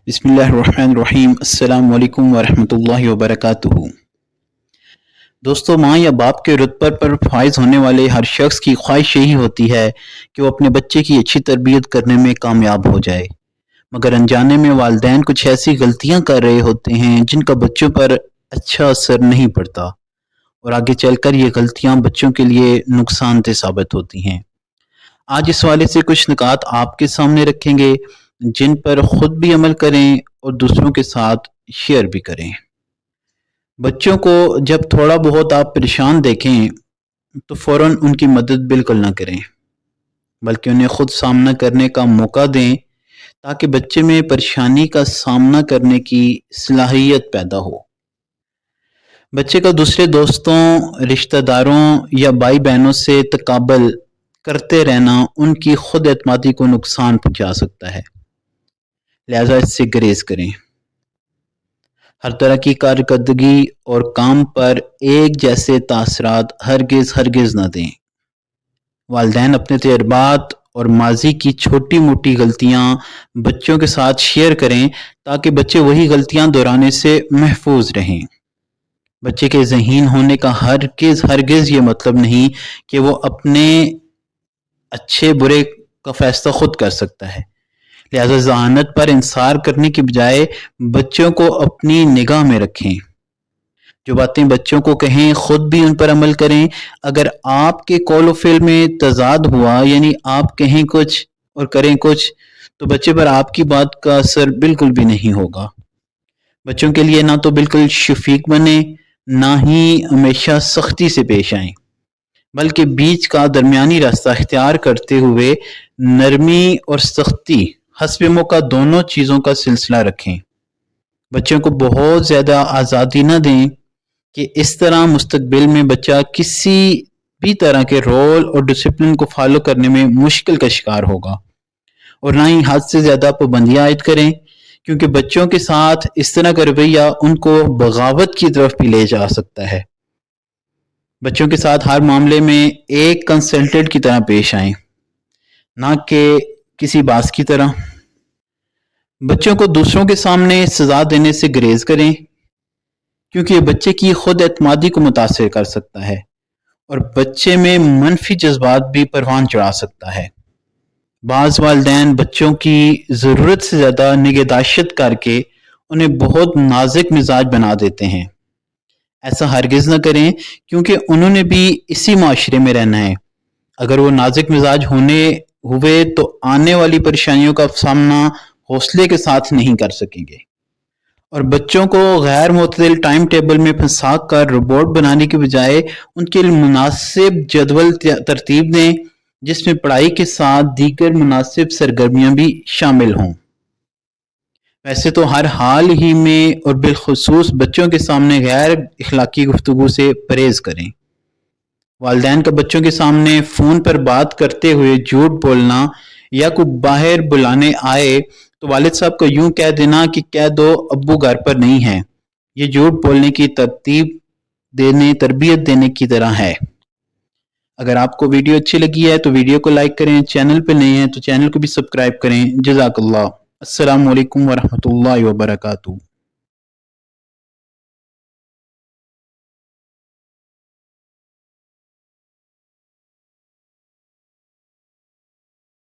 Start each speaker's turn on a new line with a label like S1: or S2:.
S1: बिस्मिल्लाहिर्रहमानिर्रहीम। अस्सलाम वालेकुम वरहमतुल्लाहि वबरकातुहू। दोस्तों, माँ या बाप के रुतबे पर फाइज होने वाले हर शख्स की ख्वाहिश यही होती है कि वो अपने बच्चे की अच्छी तरबियत करने में कामयाब हो जाए, मगर अनजाने में वालिदैन कुछ ऐसी गलतियाँ कर रहे होते हैं जिनका बच्चों पर अच्छा असर नहीं पड़ता और आगे चलकर ये गलतियाँ बच्चों के लिए नुकसानदेह साबित होती हैं। आज इस हवाले से कुछ नुकात आपके सामने रखेंगे जिन पर खुद भी अमल करें और दूसरों के साथ शेयर भी करें। बच्चों को जब थोड़ा बहुत आप परेशान देखें तो फ़ौरन उनकी मदद बिल्कुल ना करें, बल्कि उन्हें खुद सामना करने का मौका दें ताकि बच्चे में परेशानी का सामना करने की सलाहियत पैदा हो। बच्चे का दूसरे दोस्तों, रिश्तेदारों या भाई बहनों से तकाबल करते रहना उनकी खुद एतमादी को नुकसान पहुंचा सकता है, लिहाजा इससे गुरेज करें। हर तरह की कारकर्दगी और काम पर एक जैसे तासरात हरगिज़ न दें। वालिदैन अपने तजुर्बात और माजी की छोटी मोटी गलतियाँ बच्चों के साथ शेयर करें ताकि बच्चे वही गलतियाँ दोहराने से महफूज रहें। बच्चे के ज़हीन होने का हरगिज़ ये मतलब नहीं कि वो अपने अच्छे बुरे का फैसला खुद कर सकता है, लिहाजा ज़हानत पर इंसार करने की बजाय बच्चों को अपनी निगाह में रखें। जो बातें बच्चों को कहें खुद भी उन पर अमल करें। अगर आपके कौल व फ़िल में तज़ाद हुआ, यानी आप कहें कुछ और करें कुछ, तो बच्चे पर आपकी बात का असर बिल्कुल भी नहीं होगा। बच्चों के लिए ना तो बिल्कुल शफीक बने, ना ही हमेशा सख्ती से पेश आएं, बल्कि बीच का दरमियानी रास्ता इख्तियार करते हुए नरमी और सख्ती हस्बे मौका दोनों चीज़ों का सिलसिला रखें। बच्चों को बहुत ज़्यादा आज़ादी न दें कि इस तरह मुस्तकबिल में बच्चा किसी भी तरह के रोल और डिसिप्लिन को फॉलो करने में मुश्किल का शिकार होगा, और ना ही हद से ज़्यादा पाबंदियाँ आयद करें, क्योंकि बच्चों के साथ इस तरह का रवैया उनको बगावत की तरफ भी ले जा सकता है। बच्चों के साथ हर मामले में एक कंसल्टेंट की तरह पेश आएं, ना कि किसी बास की तरह। बच्चों को दूसरों के सामने सजा देने से गुरेज करें, क्योंकि ये बच्चे की खुद एतमादी को मुतासिर कर सकता है और बच्चे में मनफी जज्बात भी परवान चढ़ा सकता है। बाज़ वालिदैन बच्चों की ज़रूरत से ज़्यादा निगहदाश्त करके उन्हें बहुत नाजुक मिजाज बना देते हैं। ऐसा हरगिज़ न करें, क्योंकि उन्होंने भी इसी माशरे में रहना है। अगर वो नाजुक मिजाज हुए तो आने वाली परेशानियों का सामना हौसले के साथ नहीं कर सकेंगे। और बच्चों को गैर मुतदिल टाइम टेबल में फंसा कर रोबोट बनाने के बजाय उनके लिए मुनासिब जदवल तरतीब दें, जिसमें पढ़ाई के साथ दीगर मुनासिब सरगर्मियां भी शामिल हों। वैसे तो हर हाल ही में और बिलखुसूस बच्चों के सामने गैर इखलाकी गुफ्तगू से परहेज करें। वालिदैन का बच्चों के सामने फ़ोन पर बात करते हुए झूठ बोलना या कोई बाहर बुलाने आए तो वालिद साहब को यूं कह देना कि कह दो अब्बू घर पर नहीं है। ये झूठ बोलने की तरबियत देने की तरह है। अगर आपको वीडियो अच्छी लगी है तो वीडियो को लाइक करें, चैनल पर नए हैं तो चैनल को भी सब्सक्राइब करें। जज़ाकल्लाह। अस्सलामु अलैकुम वरहमतुल्लाहि वबरकातुहू।